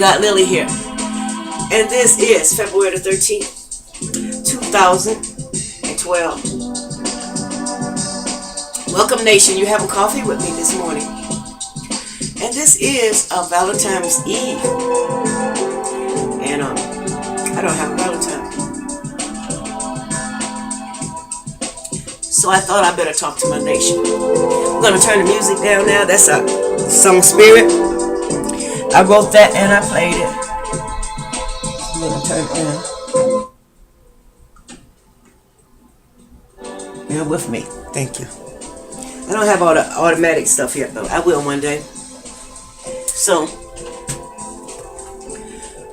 Got Lily here. And this is February the 13th, 2012. Welcome, nation. You're having coffee with me this morning. And this is a Valentine's Eve. And I don't have a Valentine. So I thought I better talk to my nation. I'm going to turn the music down now. That's a song Spirit. I wrote that and I played it. I'm going to turn it down. Bear with me. Thank you. I don't have all the automatic stuff here, though. I will one day. So,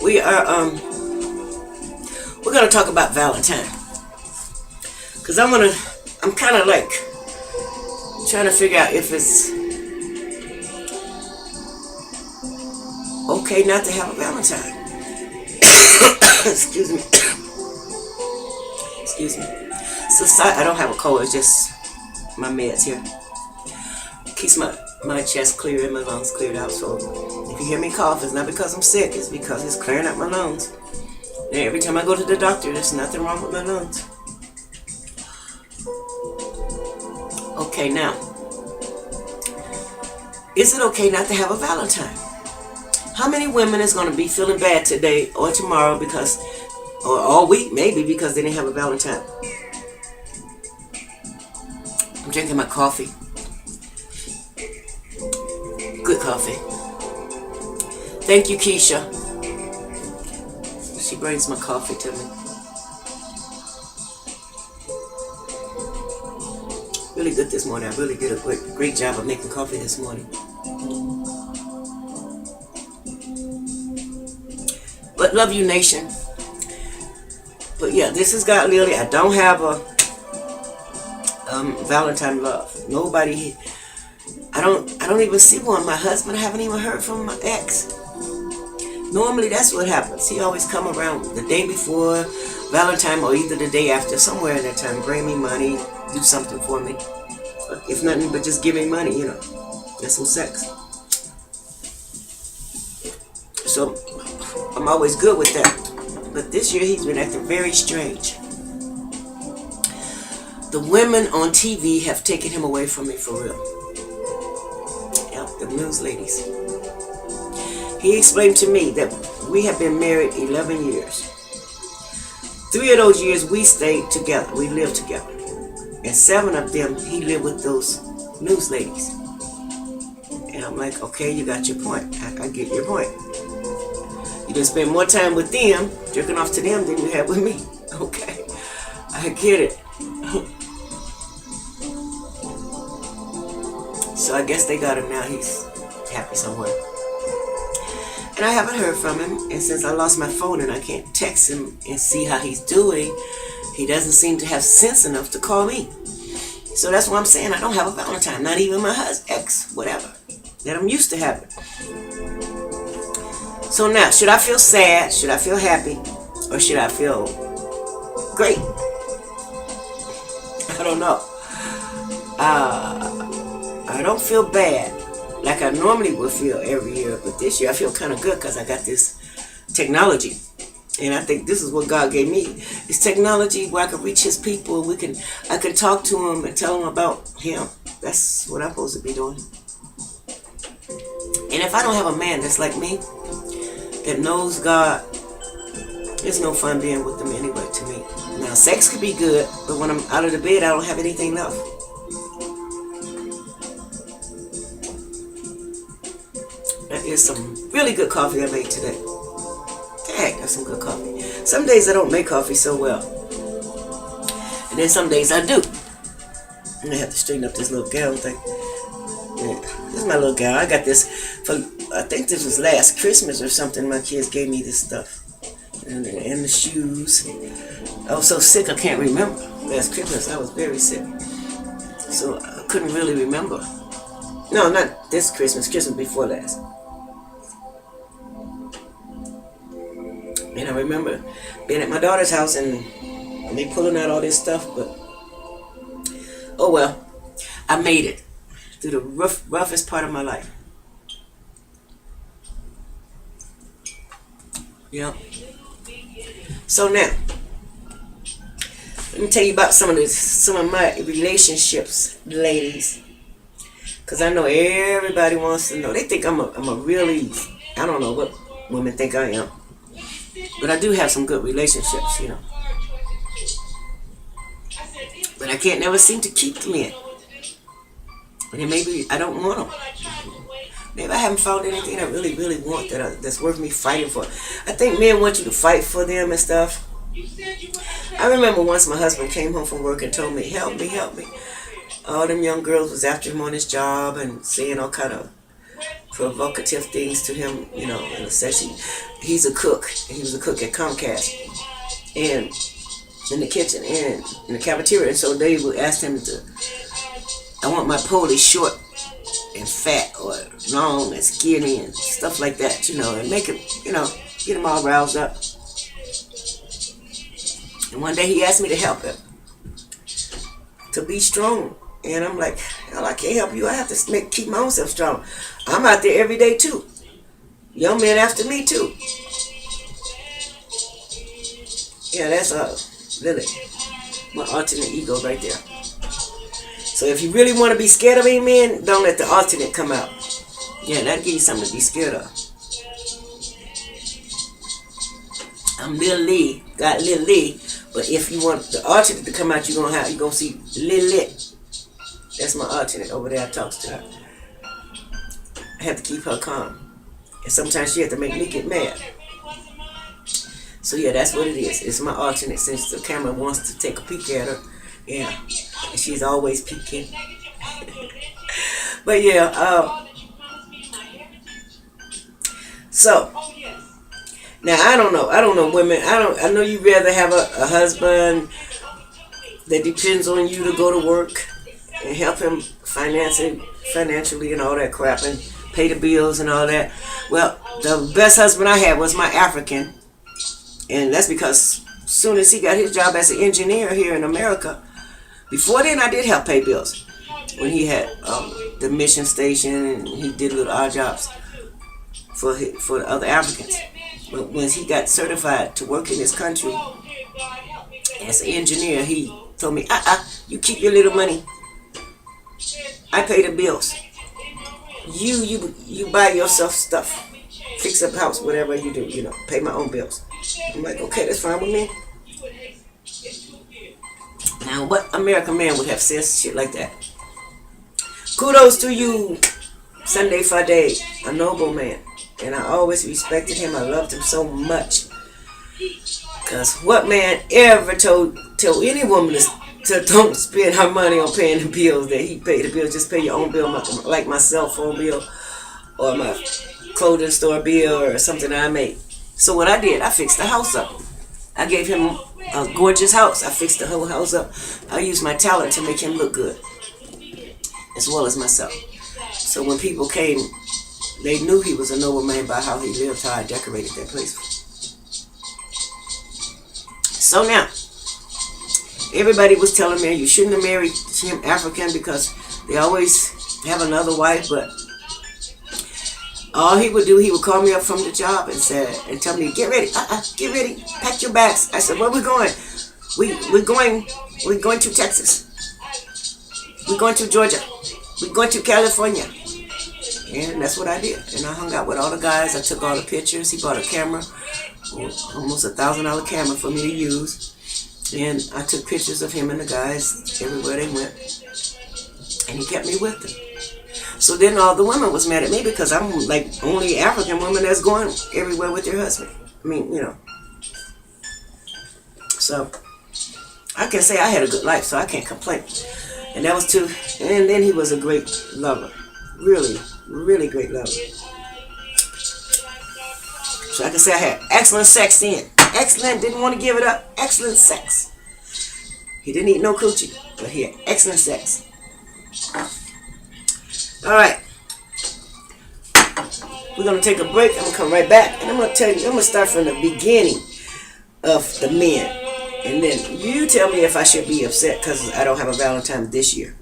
we're going to talk about Valentine. Because I'm kind of like trying to figure out if it's okay not to have a Valentine. Excuse me. Excuse me. I don't have a cold, it's just my meds here. Keeps my chest clear and my lungs cleared out. So if you hear me cough, it's not because I'm sick, it's because it's clearing out my lungs. And every time I go to the doctor, there's nothing wrong with my lungs. Okay, now, is it okay not to have a Valentine? How many women is going to be feeling bad today or tomorrow because, or all week maybe, because they didn't have a Valentine? I'm drinking my coffee. Good coffee. Thank you, Keisha. She brings my coffee to me. Really good this morning. I really did a great job of making coffee this morning. But love you, nation. But yeah, this is God Lily. I don't have a Valentine love. Nobody. I don't even see one. My husband, I haven't even heard from my ex. Normally that's what happens. He always come around the day before Valentine or either the day after, somewhere in that time, bring me money, do something for me. If nothing but just give me money, you know. Get some sex. So I'm always good with that. But this year he's been acting very strange. The women on TV have taken him away from me for real. Yep, the news ladies. He explained to me that we have been married 11 years. 3 of those years we stayed together. We lived together. And 7 of them, he lived with those news ladies. And I'm like, okay, you got your point. I get your point. You didn't spend more time with them, jerking off to them, than you had with me. Okay, I get it. So I guess they got him now. He's happy somewhere. And I haven't heard from him. And since I lost my phone and I can't text him and see how he's doing, he doesn't seem to have sense enough to call me. So that's why I'm saying I don't have a Valentine. Not even my ex, whatever, that I'm used to having. So now, should I feel sad? Should I feel happy? Or should I feel great? I don't know. I don't feel bad like I normally would feel every year. But this year I feel kind of good because I got this technology. And I think this is what God gave me. It's technology where I can reach his people. I can talk to him and tell him about him. That's what I'm supposed to be doing. And if I don't have a man that's like me, that knows God, it's no fun being with them anyway to me. Now, sex could be good, but when I'm out of the bed, I don't have anything left. That is some really good coffee I made today. Dang, that's some good coffee. Some days I don't make coffee so well. And then some days I do. And I have to straighten up this little gown thing. Yeah, this is my little gown. I got this for, I think this was last Christmas or something. My kids gave me this stuff. And the shoes. I was so sick I can't remember. Last Christmas I was very sick. So I couldn't really remember. No, not this Christmas. Christmas before last. And I remember being at my daughter's house and me pulling out all this stuff, but oh well, I made it through the roughest part of my life. Yeah. So now, let me tell you about some of my relationships, ladies. Cause I know everybody wants to know. They think I'm a really, I don't know what women think I am, but I do have some good relationships, you know. But I can't never seem to keep them in. And maybe I don't want them. Maybe I haven't found anything I really, really want that's worth me fighting for. I think men want you to fight for them and stuff. I remember once my husband came home from work and told me, help me, help me. All them young girls was after him on his job and saying all kind of provocative things to him, you know, in a session. He's a cook. He was a cook at Comcast. And in the kitchen and in the cafeteria. And so they would ask him to, I want my Polish short and fat or long and skinny and stuff like that, you know, and make him, you know, get him all roused up. And one day he asked me to help him to be strong. And I'm like, hell, I can't help you. I have to keep my own self strong. I'm out there every day too. Young men after me too. Yeah, that's really my alternate ego right there. So if you really want to be scared of me, man, don't let the alternate come out. Yeah, that'll give you something to be scared of. I'm Lil Lee, got Lil Lee, but if you want the alternate to come out, you're gonna see Lil Lit. That's my alternate over there. I talk to her. I have to keep her calm, and sometimes she has to make me get mad. So yeah, that's what it is. It's my alternate since the camera wants to take a peek at her. Yeah, and she's always peeking. But yeah, so now I don't know women. I know you rather have a husband that depends on you to go to work and help him financially and all that crap and pay the bills and all that. Well, the best husband I had was my African. And that's because as soon as he got his job as an engineer here in America, before then I did help pay bills. When he had the mission station and he did little odd jobs for the other Africans. But when he got certified to work in this country as an engineer, he told me, you keep your little money. I pay the bills. You buy yourself stuff. Fix up house, whatever you do, you know, pay my own bills. I'm like, okay, that's fine with me. Now, what American man would have said shit like that? Kudos to you, Sunday Friday, a noble man. And I always respected him. I loved him so much. Because what man ever told any woman to don't spend her money on paying the bills that he paid the bills? Just pay your own bill, like my cell phone bill or my clothing store bill or something that I made. So what I did, I fixed the house up. I gave him a gorgeous house. I fixed the whole house up. I used my talent to make him look good, as well as myself. So when people came, they knew he was a noble man by how he lived, how I decorated that place. So now, everybody was telling me you shouldn't have married him African because they always have another wife, but all he would do, he would call me up from the job and tell me, get ready, get ready, pack your bags. I said, where we going? We're going to Texas. We're going to Georgia. We're going to California. And that's what I did. And I hung out with all the guys. I took all the pictures. He bought a camera, almost $1,000 camera for me to use. And I took pictures of him and the guys everywhere they went. And he kept me with them. So then all the women was mad at me because I'm like only African woman that's going everywhere with your husband. I mean, you know. So I can say I had a good life, so I can't complain. And that was too. And then he was a great lover, really, really great lover. So I can say I had excellent sex then. Excellent. Didn't want to give it up. Excellent sex. He didn't eat no coochie, but he had excellent sex. Alright, we're going to take a break. I'm going to come right back and I'm going to tell you, I'm going to start from the beginning of the men, and then you tell me if I should be upset because I don't have a Valentine this year.